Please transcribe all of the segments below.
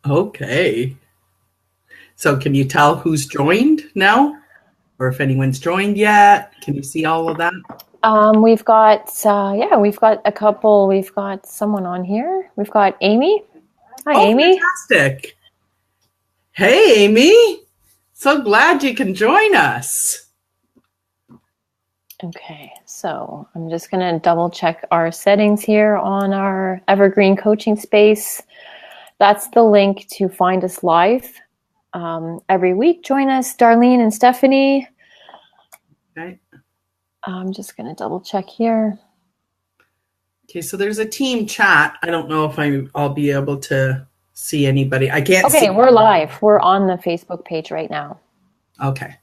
Okay. So can you tell who's joined now? Or if anyone's joined yet? Can you see all of that? We've got a couple. We've got someone on here. We've got Amy. Hi, Oh, Amy. fantastic. Hey, Amy. So glad you can join us. Okay, so I'm just going to double check our settings here on our Evergreen Coaching Space. That's the link to find us live every week. Join us, Darlene and Stephanie. Okay. I'm just going to double check here. Okay, so there's a team chat. I don't know if I'll be able to see anybody. I can't see. Okay, we're live. We're on the Facebook page right now. Okay.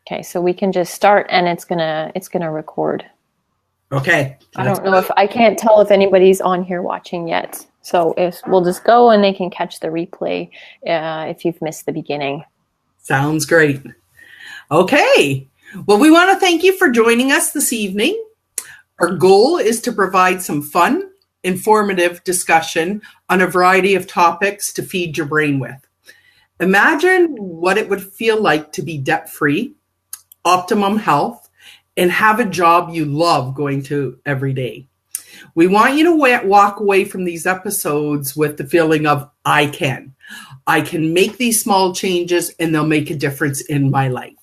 Okay, so we can just start and it's gonna record. Okay. I don't know if I can't tell if anybody's on here watching yet. So we'll just go and they can catch the replay if you've missed the beginning. Sounds great. Okay. Well, we want to thank you for joining us this evening. Our goal is to provide some fun, informative discussion on a variety of topics to feed your brain with. Imagine what it would feel like to be debt-free, optimum health, and have a job you love going to every day. We want you to walk away from these episodes with the feeling of, I can make these small changes and they'll make a difference in my life.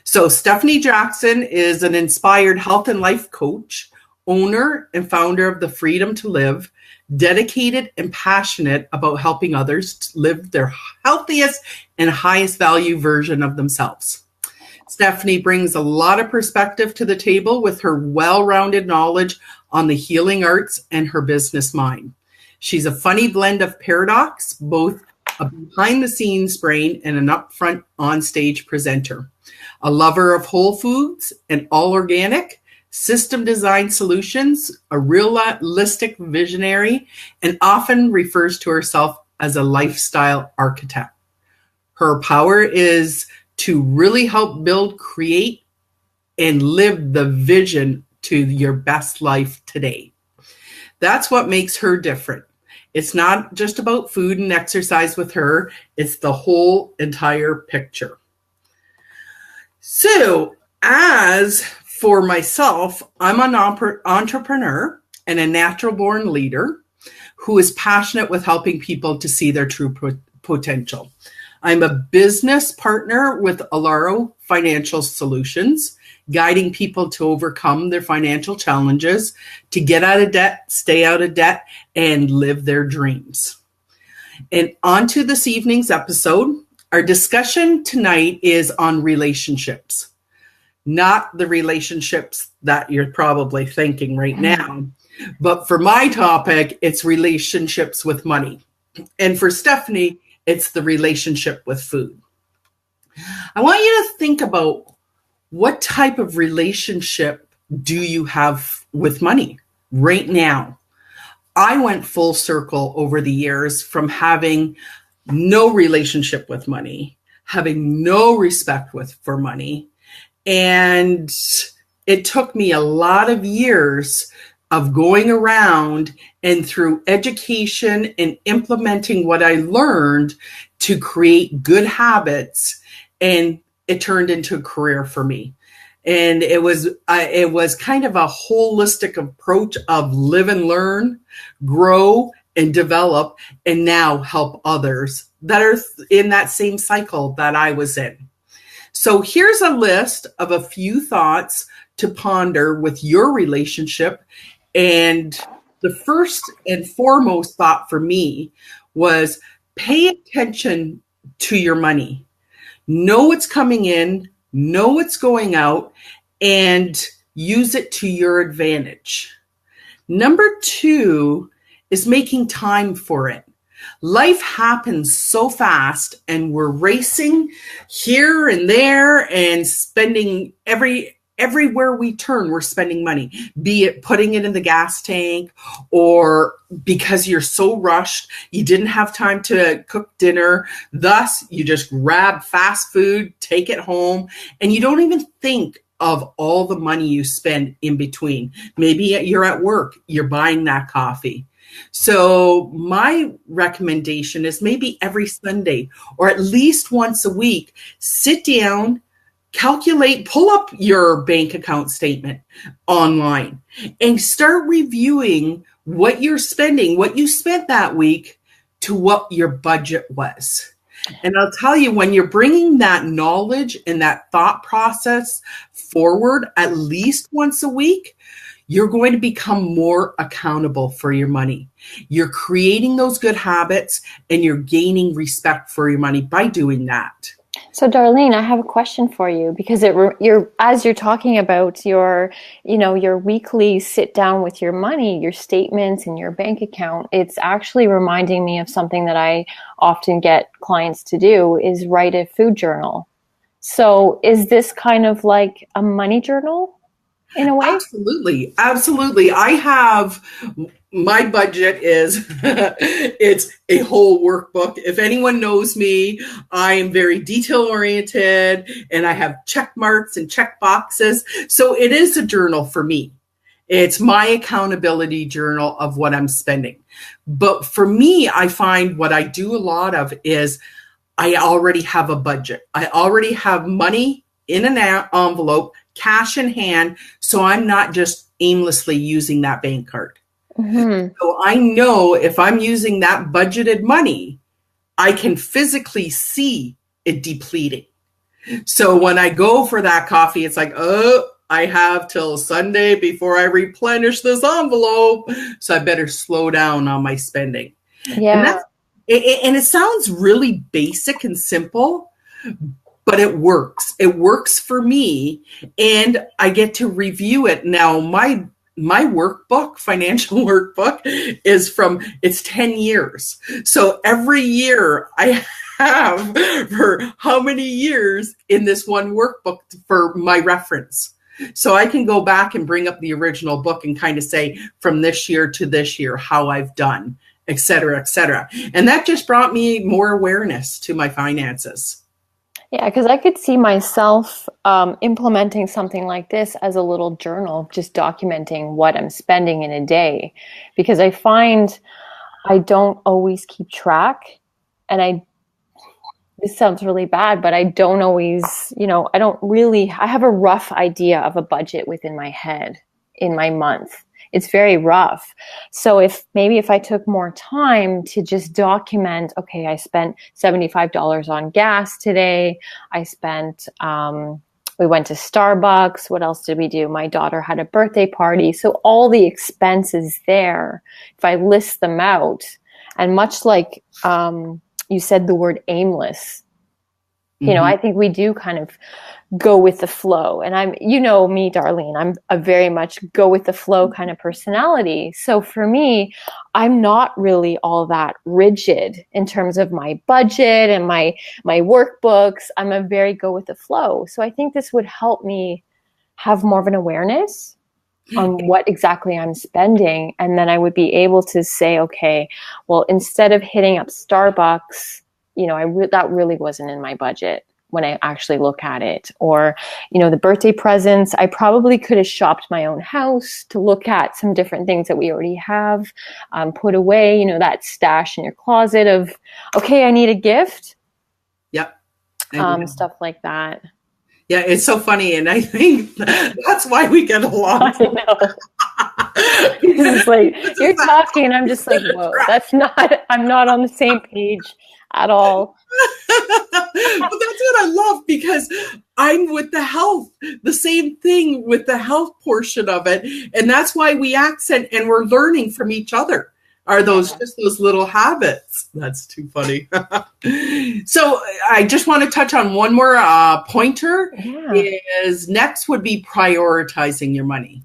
So Stephanie Jackson is an inspired health and life coach, owner and founder of The Freedom to Live, dedicated and passionate about helping others to live their healthiest and highest value version of themselves. Stephanie brings a lot of perspective to the table with her well-rounded knowledge on the healing arts and her business mind. She's a funny blend of paradox, both a behind-the-scenes brain and an upfront on-stage presenter. A lover of whole foods and all organic, system design solutions, a realistic visionary, and often refers to herself as a lifestyle architect. Her power is to really help build, create, and live the vision to your best life today. That's what makes her different. It's not just about food and exercise with her, it's the whole entire picture. So, as for myself, I'm an entrepreneur and a natural born leader who is passionate with helping people to see their true potential. I'm a business partner with Alaro Financial Solutions, guiding people to overcome their financial challenges, to get out of debt, stay out of debt, and live their dreams. And on to this evening's episode. Our discussion tonight is on relationships, not the relationships that you're probably thinking right now. But for my topic, it's relationships with money. And for Stephanie, it's the relationship with food. I want you to think about what type of relationship do you have with money right now? I went full circle over the years from having no relationship with money, having no respect for money. And it took me a lot of years of going around and through education and implementing what I learned to create good habits. And it turned into a career for me. And it was kind of a holistic approach of live and learn, grow and develop, and now help others that are in that same cycle that I was in. So here's a list of a few thoughts to ponder with your relationship. And the first and foremost thought for me was pay attention to your money. Know what's coming in, know what's going out, and use it to your advantage. Number 2 is making time for it. Life happens so fast and we're racing here and there and spending everywhere we turn, we're spending money, be it putting it in the gas tank or because you're so rushed, you didn't have time to cook dinner. Thus, you just grab fast food, take it home, and you don't even think of all the money you spend in between. Maybe you're at work, you're buying that coffee. So my recommendation is maybe every Sunday or at least once a week, sit down, calculate, pull up your bank account statement online and start reviewing what you're spending, what you spent that week to what your budget was. And I'll tell you, when you're bringing that knowledge and that thought process forward at least once a week, you're going to become more accountable for your money. You're creating those good habits and you're gaining respect for your money by doing that. So Darlene, I have a question for you, because as you're talking about your weekly sit down with your money, your statements and your bank account, it's actually reminding me of something that I often get clients to do, is write a food journal. So is this kind of like a money journal in a way? Absolutely. Absolutely. I have, my budget is, it's a whole workbook. If anyone knows me, I am very detail oriented and I have check marks and check boxes. So it is a journal for me. It's my accountability journal of what I'm spending. But for me, I find what I do a lot of is I already have a budget. I already have money in an envelope, cash in hand, so I'm not just aimlessly using that bank card. Mm-hmm. So I know if I'm using that budgeted money, I can physically see it depleting. So when I go for that coffee, it's like, oh, I have till Sunday before I replenish this envelope, so I better slow down on my spending. Yeah. And it sounds really basic and simple, but it works. It works for me, and I get to review it. Now, my workbook, financial workbook, it's 10 years. So every year I have for how many years in this one workbook for my reference. So I can go back and bring up the original book and kind of say from this year to this year how I've done, et cetera, et cetera. And that just brought me more awareness to my finances. Yeah, because I could see myself implementing something like this as a little journal, just documenting what I'm spending in a day, because I find I don't always keep track. And this sounds really bad, but I don't always, I have a rough idea of a budget within my head in my month. It's very rough. So if I took more time to just document, okay, I spent $75 on gas today. I spent, we went to Starbucks. What else did we do? My daughter had a birthday party. So all the expenses there, if I list them out, and much like you said the word aimless, I think we do kind of go with the flow. And I'm, me, Darlene, I'm a very much go with the flow kind of personality. So for me, I'm not really all that rigid in terms of my budget and my workbooks. I'm a very go with the flow. So I think this would help me have more of an awareness on what exactly I'm spending. And then I would be able to say, okay, well, instead of hitting up Starbucks, that really wasn't in my budget when I actually look at it. Or, the birthday presents, I probably could have shopped my own house to look at some different things that we already have put away, that stash in your closet of, okay, I need a gift. Yep. Stuff like that. Yeah, it's so funny. And I think that's why we get along. I know. It's like, you're talking and I'm just like, whoa, I'm not on the same page at all. But that's what I love, because I'm with the health, the same thing with the health portion of it. And that's why we accent and we're learning from each other. Are those just those little habits? That's too funny. So I just want to touch on one more pointer. Is next would be prioritizing your money.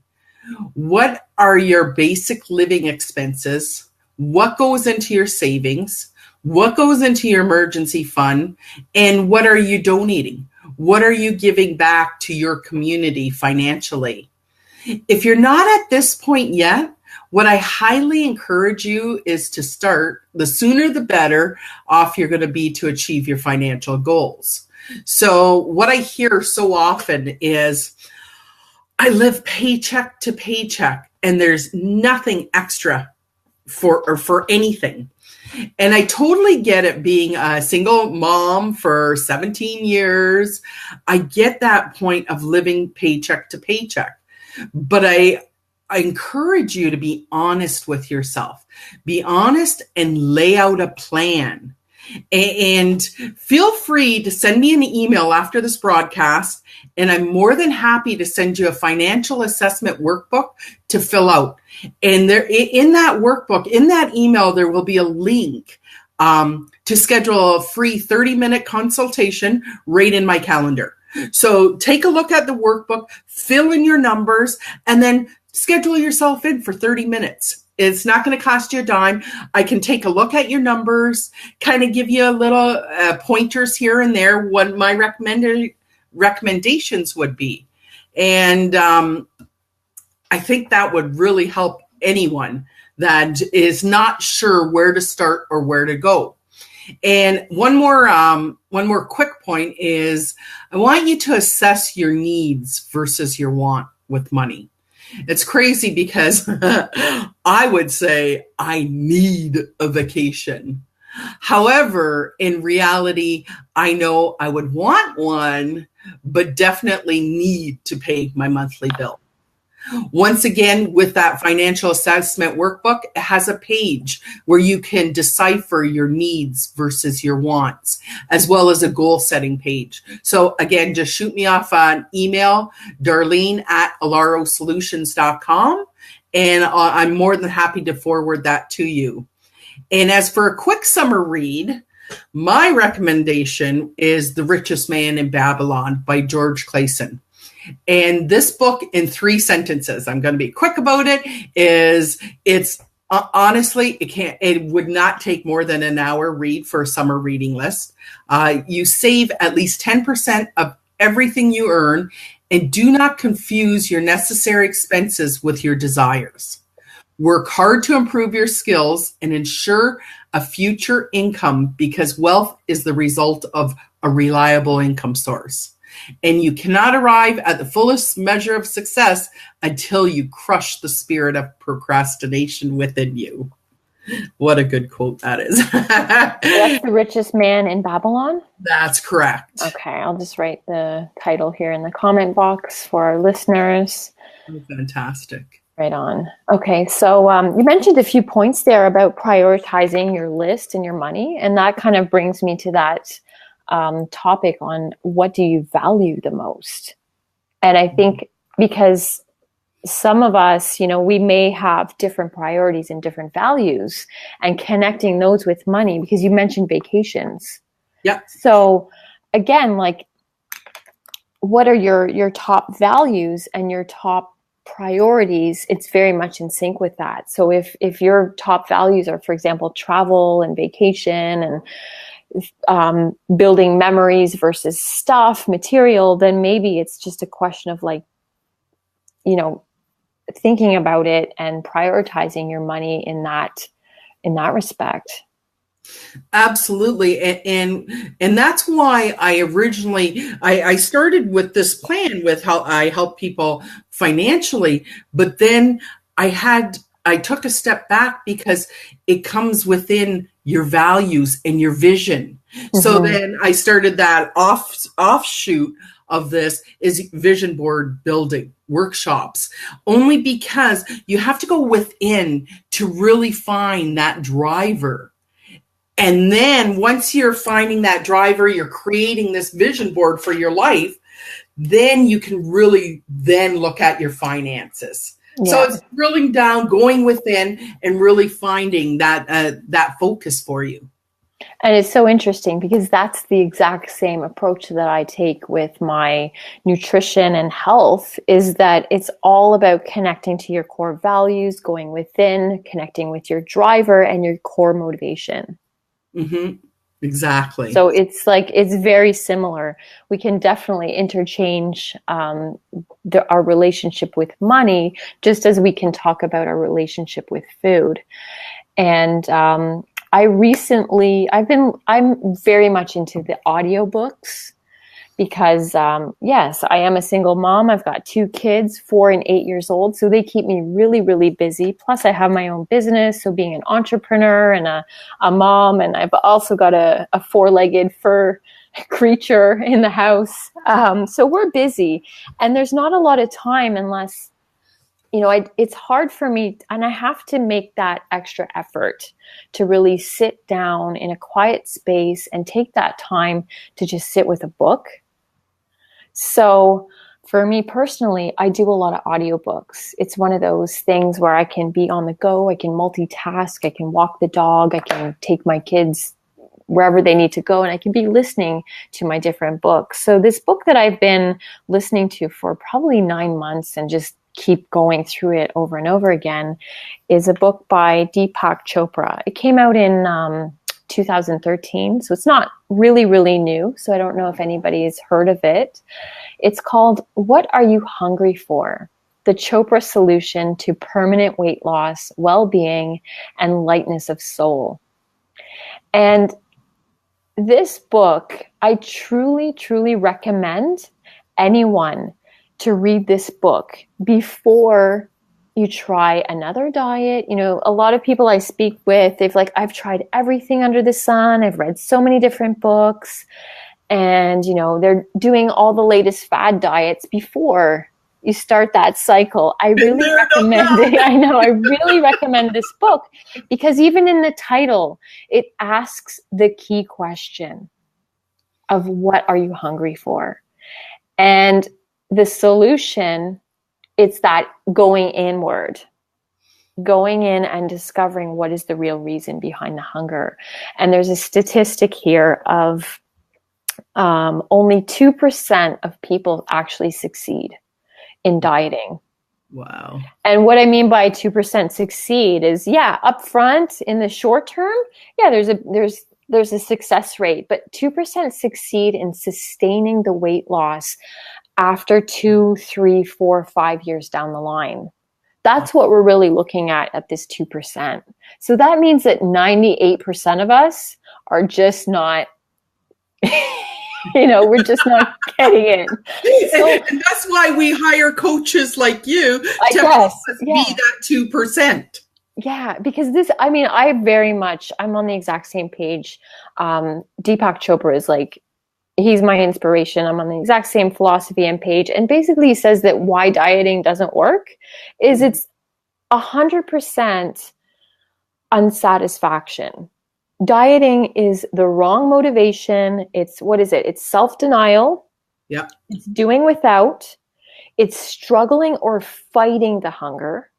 What are your basic living expenses? What goes into your savings? What goes into your emergency fund? And what are you donating? What are you giving back to your community financially? If you're not at this point yet, what I highly encourage you is to start. The sooner the better off you're going to be to achieve your financial goals. So what I hear so often is, I live paycheck to paycheck and there's nothing extra for anything. And I totally get it, being a single mom for 17 years. I get that point of living paycheck to paycheck. But I encourage you to be honest with yourself. Be honest and lay out a plan. And feel free to send me an email after this broadcast, and I'm more than happy to send you a financial assessment workbook to fill out. And there, in that workbook, in that email, there will be a link to schedule a free 30-minute consultation right in my calendar. So take a look at the workbook, fill in your numbers, and then schedule yourself in for 30 minutes. It's not going to cost you a dime. I can take a look at your numbers, kind of give you a little pointers here and there, what my recommendations would be. And I think that would really help anyone that is not sure where to start or where to go. And one more quick point is, I want you to assess your needs versus your want with money. It's crazy because I would say I need a vacation. However, in reality, I know I would want one, but definitely need to pay my monthly bill. Once again, with that financial assessment workbook, it has a page where you can decipher your needs versus your wants, as well as a goal setting page. So again, just shoot me off an email, darlene@alarosolutions.com, and I'm more than happy to forward that to you. And as for a quick summer read, my recommendation is The Richest Man in Babylon by George Clason. And this book, in 3 sentences, I'm going to be quick about it, it's honestly, it would not take more than an hour read for a summer reading list. You save at least 10% of everything you earn, and do not confuse your necessary expenses with your desires. Work hard to improve your skills and ensure a future income, because wealth is the result of a reliable income source. And you cannot arrive at the fullest measure of success until you crush the spirit of procrastination within you. What a good quote that is. That's The Richest Man in Babylon? That's correct. Okay, I'll just write the title here in the comment box for our listeners. Oh, fantastic. Right on. Okay, so you mentioned a few points there about prioritizing your list and your money, and that kind of brings me to that topic on what do you value the most. And I think because some of us, we may have different priorities and different values, and connecting those with money, because you mentioned vacations. Yeah. So again, like, what are your top values and your top priorities? It's very much in sync with that. So if your top values are, for example, travel and vacation and building memories versus stuff, material, then maybe it's just a question of thinking about it and prioritizing your money in that respect. Absolutely. And that's why I originally, I started with this plan with how I help people financially, but then I took a step back because it comes within your values and your vision. Mm-hmm. So then I started that offshoot of this is vision board building workshops, only because you have to go within to really find that driver. And then once you're finding that driver, you're creating this vision board for your life, then you can really then look at your finances. Yeah. So it's drilling down, going within, and really finding that focus for you. And it's so interesting because that's the exact same approach that I take with my nutrition and health, is that it's all about connecting to your core values, going within, connecting with your driver and your core motivation. Mm-hmm. Exactly. So it's very similar. We can definitely interchange our relationship with money, just as we can talk about our relationship with food. And I'm very much into the audiobooks, because yes, I am a single mom. I've got 2 kids, 4 and 8 years old. So they keep me really, really busy. Plus I have my own business. So being an entrepreneur and a mom, and I've also got a 4-legged fur creature in the house. So we're busy, and there's not a lot of time unless, it's hard for me, and I have to make that extra effort to really sit down in a quiet space and take that time to just sit with a book. So for me personally, I do a lot of audiobooks. It's one of those things where I can be on the go, I can multitask, I can walk the dog, I can take my kids wherever they need to go, and I can be listening to my different books. So this book that I've been listening to for probably 9 months and just keep going through it over and over again is a book by Deepak Chopra. It came out in 2013, so it's not really, really new. So I don't know if anybody has heard of it. It's called What Are You Hungry For? The Chopra Solution to Permanent Weight Loss, Well-Being, and Lightness of Soul. And this book, I truly, truly recommend anyone to read this book before you try another diet. A lot of people I speak with, I've tried everything under the sun. I've read so many different books, and, they're doing all the latest fad diets before you start that cycle. I really recommend it. I know. I really recommend this book because even in the title, it asks the key question of what are you hungry for? And the solution, it's that going inward, going in and discovering what is the real reason behind the hunger. And there's a statistic here of only 2% of people actually succeed in dieting. Wow. And what I mean by 2% succeed is, up front in the short term, there's a success rate, but 2% succeed in sustaining the weight loss after 2, 3, 4, 5 years down the line. That's what we're really looking at this 2%. So that means that 98% of us are just not we're just not getting in. So, and that's why we hire coaches like you to help us be that 2%. Yeah, because I'm on the exact same page. Deepak Chopra is he's my inspiration. I'm on the exact same philosophy and page. And basically he says that why dieting doesn't work is it's 100% unsatisfaction. Dieting is the wrong motivation. It's, It's self-denial. Yeah. It's doing without. It's struggling or fighting the hunger.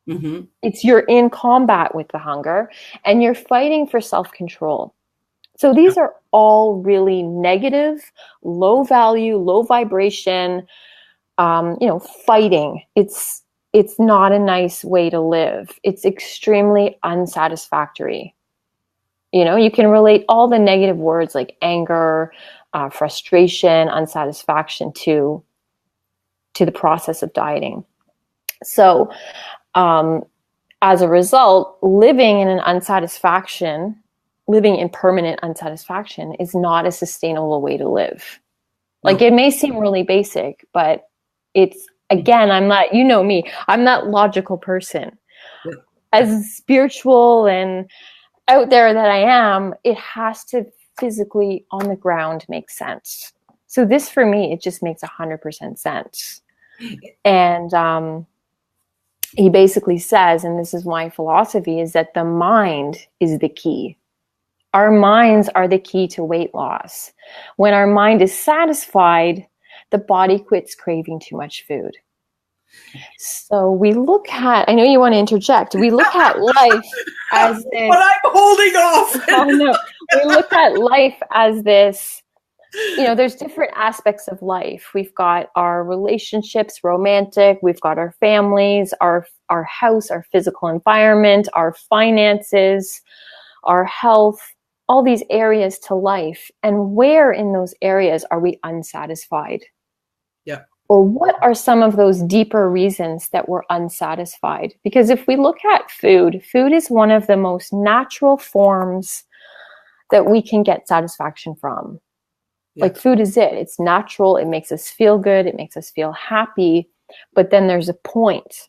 Mm-hmm. It's you're in combat with the hunger and you're fighting for self-control. So these are all really negative, low value, low vibration, fighting. It's not a nice way to live. It's extremely unsatisfactory. You can relate all the negative words like anger, frustration, unsatisfaction to the process of dieting. So as a result, living in permanent unsatisfaction is not a sustainable way to live. It may seem really basic, but it's, again, I'm not, me, I'm that logical person. Yeah. As spiritual and out there that I am, it has to physically on the ground make sense. So this, for me, it just makes 100% sense. And he basically says, and this is my philosophy, is that the mind is the key. Our minds are the key to weight loss. When our mind is satisfied, the body quits craving too much food. So we look at, I know you want to interject, we look at life as this. But I'm holding off. Oh, no. We look at life as this, there's different aspects of life. We've got our relationships, romantic, we've got our families, our house, our physical environment, our finances, our health, all these areas to life. And where in those areas are we unsatisfied? Yeah. Or what are some of those deeper reasons that we're unsatisfied? Because if we look at food is one of the most natural forms that we can get satisfaction from. Like food is it. It's natural. It makes us feel good. It makes us feel happy. But then there's a point,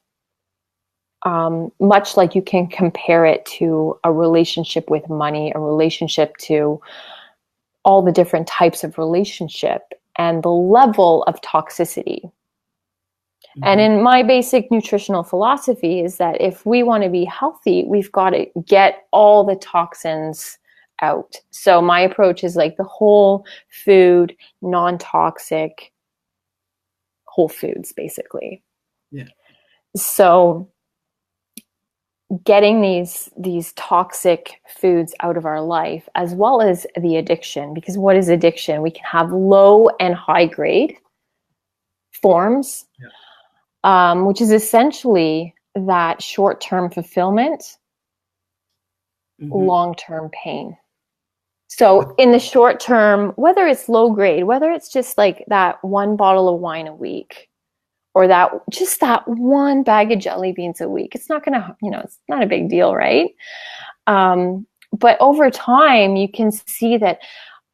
much like you can compare it to a relationship with money, a relationship to all the different types of relationship and the level of toxicity. Mm-hmm. And in my basic nutritional philosophy is that if we want to be healthy, we've got to get all the toxins out. So my approach is like the whole food, non-toxic, whole foods, basically. Yeah. So getting these toxic foods out of our life, as well as the addiction, because what is addiction? We can have low and high grade forms, which is essentially that short-term fulfillment, long-term pain. So in the short term, whether it's low grade, whether it's just like that one bottle of wine a week, or that one bag of jelly beans a week, it's not going to, it's not a big deal, right? But over time, you can see that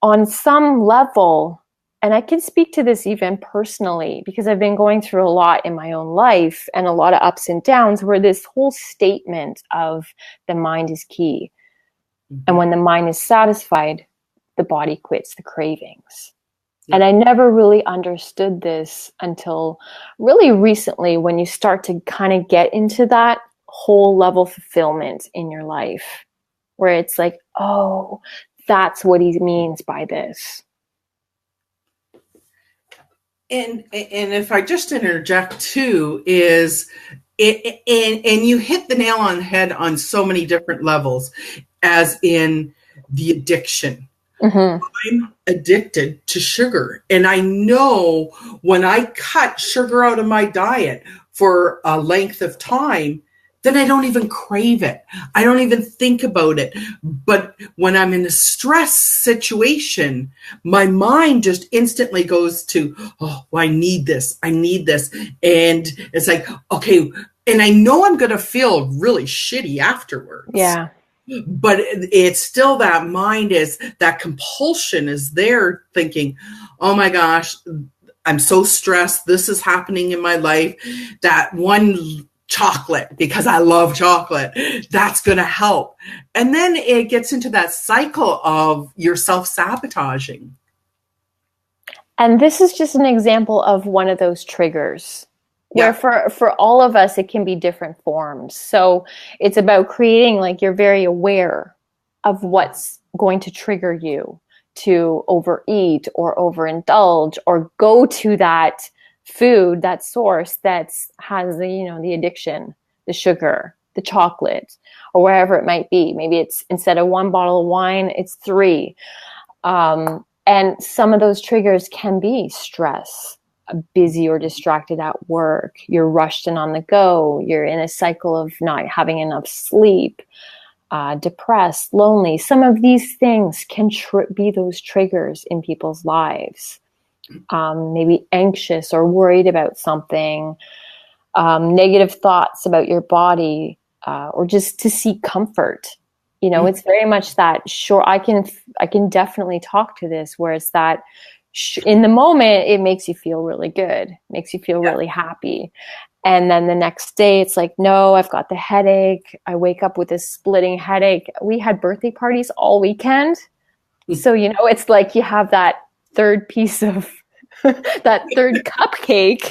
on some level, and I can speak to this even personally, because I've been going through a lot in my own life and a lot of ups and downs, where this whole statement of the mind is key. And when the mind is satisfied, the body quits the cravings. Yeah. And I never really understood this until really recently, when you start to kind of get into that whole level fulfillment in your life, where it's like, oh, that's what he means by this. And if I just interject too, is it, and you hit the nail on the head on so many different levels, as in the addiction. I'm addicted to sugar. And I know when I cut sugar out of my diet for a length of time, then I don't even crave it. I don't even think about it. But when I'm in a stress situation, my mind just instantly goes to, oh, well, I need this. And it's like, okay. And I know I'm going to feel really shitty afterwards. Yeah. But it's still that mind is, that compulsion is there thinking, oh my gosh, I'm so stressed. This is happening in my life. That one chocolate, because I love chocolate, that's going to help. And then it gets into that cycle of your self-sabotaging. And this is just an example of one of those triggers. Where for all of us, it can be different forms. So it's about creating, like, you're very aware of what's going to trigger you to overeat or overindulge or go to that food, that source that has the addiction, the sugar, the chocolate, or wherever it might be. Maybe it's, instead of one bottle of wine, it's 3. And some of those triggers can be stress. Busy or distracted at work, you're rushed and on the go, you're in a cycle of not having enough sleep, depressed, lonely. Some of these things can be those triggers in people's lives. Maybe anxious or worried about something, negative thoughts about your body, or just to seek comfort. It's very much that short. I can definitely talk to this, where it's that in the moment, it makes you feel really good, makes you feel really happy. And then the next day, it's like, no, I've got the headache. I wake up with this splitting headache. We had birthday parties all weekend. So, it's like you have that third piece of that third cupcake.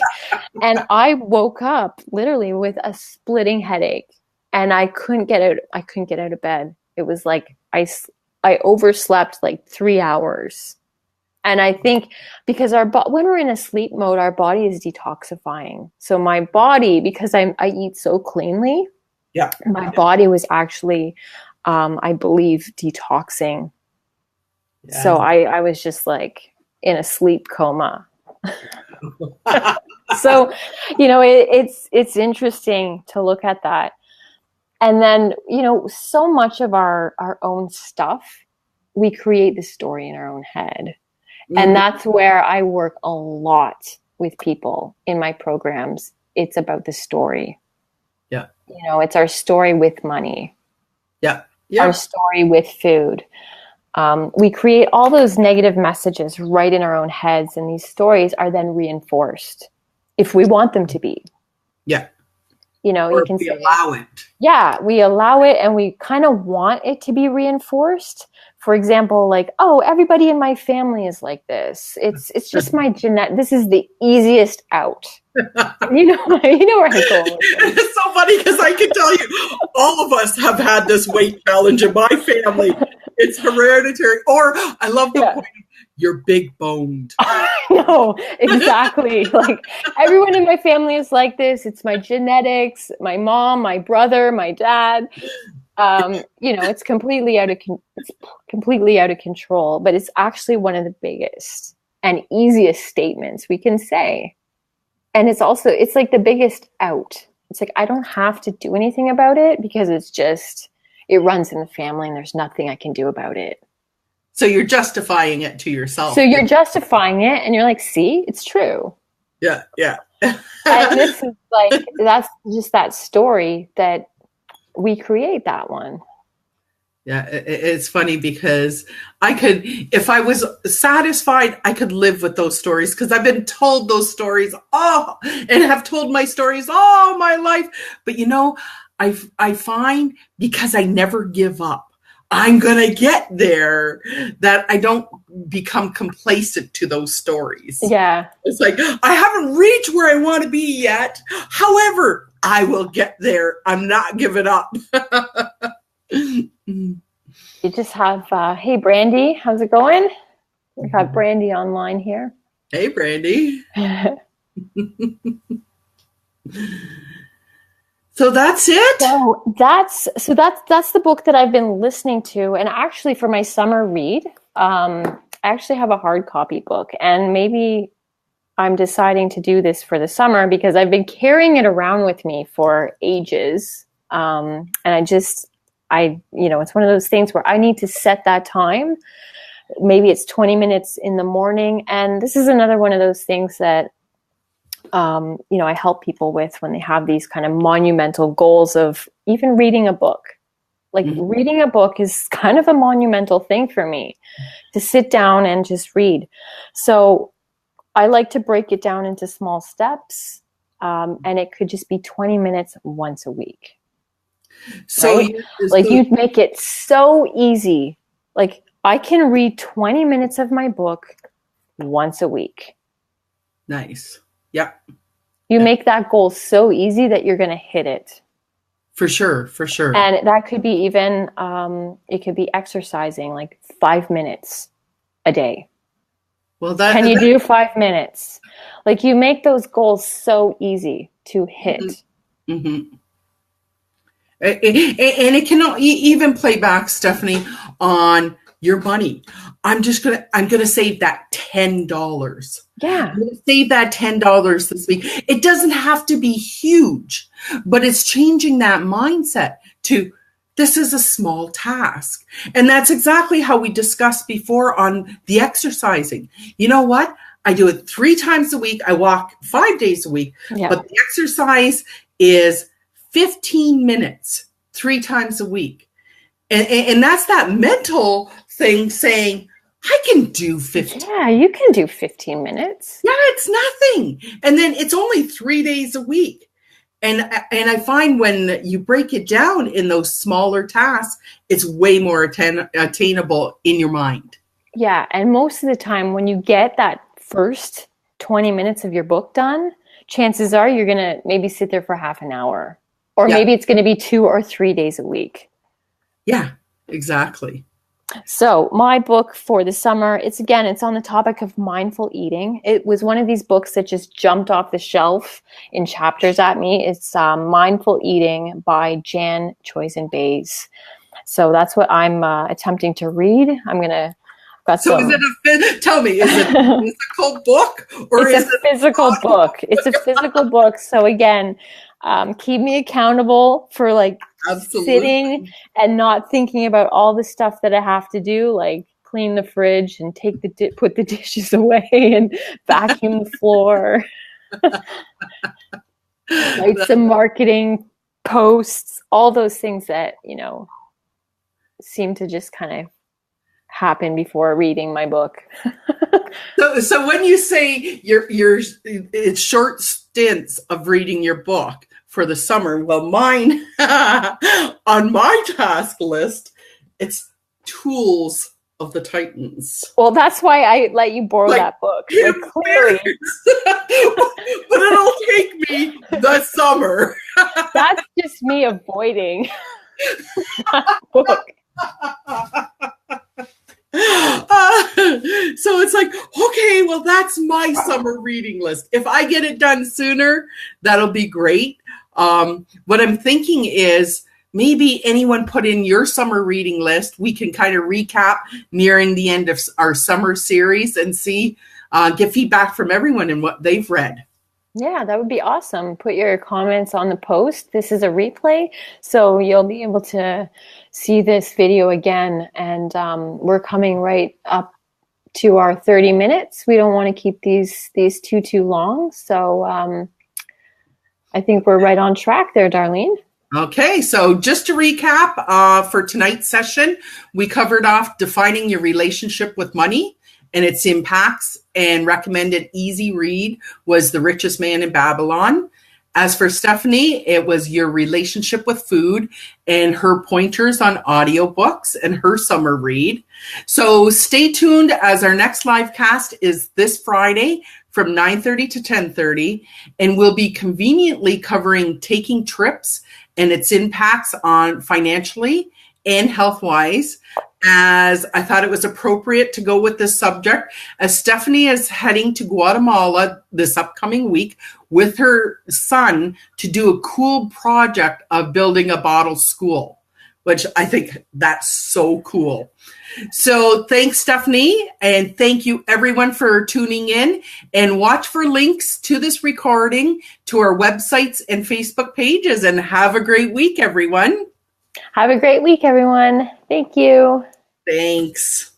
And I woke up literally with a splitting headache, and I couldn't get out of bed. It was like I overslept like 3 hours. And I think because when we're in a sleep mode, our body is detoxifying. So my body, because I eat so cleanly, my body was actually, I believe, detoxing. Yeah. So I was just like in a sleep coma. So, it's interesting to look at that. And then, so much of our own stuff, we create the story in our own head. And that's where I work a lot with people in my programs. It's about the story. Yeah. It's our story with money. Yeah. Our story with food. we create all those negative messages right in our own heads, and these stories are then reinforced if we want them to be. Yeah. You know, or you can we say, allow it. yeah, we allow it, and we kind of want it to be reinforced. For example, like, oh, everybody in my family is like this. It's just my genetic. This is the easiest out. You know where I'm going with this. It's so funny because I can tell you, all of us have had this weight challenge in my family. It's hereditary. Or I love the point, you're big boned. No, exactly. Like, everyone in my family is like this. It's my genetics, my mom, my brother, my dad. You know, it's completely out of control, but it's actually one of the biggest and easiest statements we can say. And it's like the biggest out. It's like, I don't have to do anything about it because it runs in the family and there's nothing I can do about it. So you're justifying it to yourself. So you're justifying it and you're like, see, it's true. Yeah. Yeah. And this is like, that's just that story that we create that one. Yeah, it's funny because if I was satisfied, I could live with those stories because I've been told those stories and have told my stories all my life. But you know, I find because I never give up, I'm going to get there, that I don't become complacent to those stories. Yeah. It's like, I haven't reached where I want to be yet. However, I will get there. I'm not giving up. You just have, hey, Brandy, how's it going? We got Brandy online here. Hey, Brandy. So that's it? So that's the book that I've been listening to. And actually for my summer read, I actually have a hard copy book, and maybe I'm deciding to do this for the summer because I've been carrying it around with me for ages. And it's one of those things where I need to set that time. Maybe it's 20 minutes in the morning. And this is another one of those things that, I help people with when they have these kind of monumental goals of even reading a book. Like, reading a book is kind of a monumental thing for me, to sit down and just read. So I like to break it down into small steps. And it could just be 20 minutes once a week. So right? You'd make it so easy. Like, I can read 20 minutes of my book once a week. Nice. Yep. You make that goal so easy that you're going to hit it. For sure. And that could be even, it could be exercising like 5 minutes a day. Well, can you do 5 minutes? Like, you make those goals so easy to hit. Mm-hmm. And it can even play back, Stephanie, on your money. I'm gonna save that $10. Yeah. I'm gonna save that $10 this week. It doesn't have to be huge, but it's changing that mindset to, this is a small task. And that's exactly how we discussed before on the exercising. You know what? I do it 3 times a week. I walk 5 days a week, but the exercise is 15 minutes 3 times a week. And that's that mental thing saying, I can do 15. Yeah, you can do 15 minutes. Yeah, it's nothing. And then it's only 3 days a week. And I find when you break it down in those smaller tasks, it's way more attainable in your mind. Yeah, and most of the time when you get that first 20 minutes of your book done, chances are you're going to maybe sit there for half an hour. Or maybe it's going to be 2 or 3 days a week. Yeah, exactly. So my book for the summer, it's on the topic of mindful eating. It was one of these books that just jumped off the shelf in chapters at me. It's Mindful Eating by Chozen Bays. So that's what I'm attempting to read. So is it tell me, is it a physical book or is it a physical book? It's a physical book. So again, keep me accountable for Absolutely. Sitting and not thinking about all the stuff that I have to do, like clean the fridge and put the dishes away and vacuum the floor. Write some marketing posts, all those things that, seem to just kind of happen before reading my book. So when you say it's short stints of reading your book for the summer, well, mine on my task list, it's Tools of the Titans. Well, that's why I let you borrow that book. Like, clearly. But it'll take me the summer. That's just me avoiding that book. So it's like, okay, well, that's my summer reading list. If I get it done sooner, that'll be great. What I'm thinking is maybe anyone put in your summer reading list. We can kind of recap nearing the end of our summer series and see, get feedback from everyone and what they've read. Yeah, that would be awesome. Put your comments on the post. This is a replay, so you'll be able to see this video again. And we're coming right up to our 30 minutes. We don't want to keep these too long. So I think we're right on track there, Darlene. Okay, so just to recap, for tonight's session, we covered off defining your relationship with money and its impacts, and recommended easy read was The Richest Man in Babylon. As for Stephanie, it was your relationship with food and her pointers on audiobooks and her summer read. So stay tuned, as our next live cast is this Friday from 9:30 to 10:30, and we'll be conveniently covering taking trips and its impacts on financially and health-wise, as I thought it was appropriate to go with this subject, as Stephanie is heading to Guatemala this upcoming week with her son to do a cool project of building a bottle school, which I think that's so cool. So thanks, Stephanie, and thank you everyone for tuning in, and watch for links to this recording to our websites and Facebook pages, and have a great week, everyone. Have a great week, everyone. Thank you. Thanks.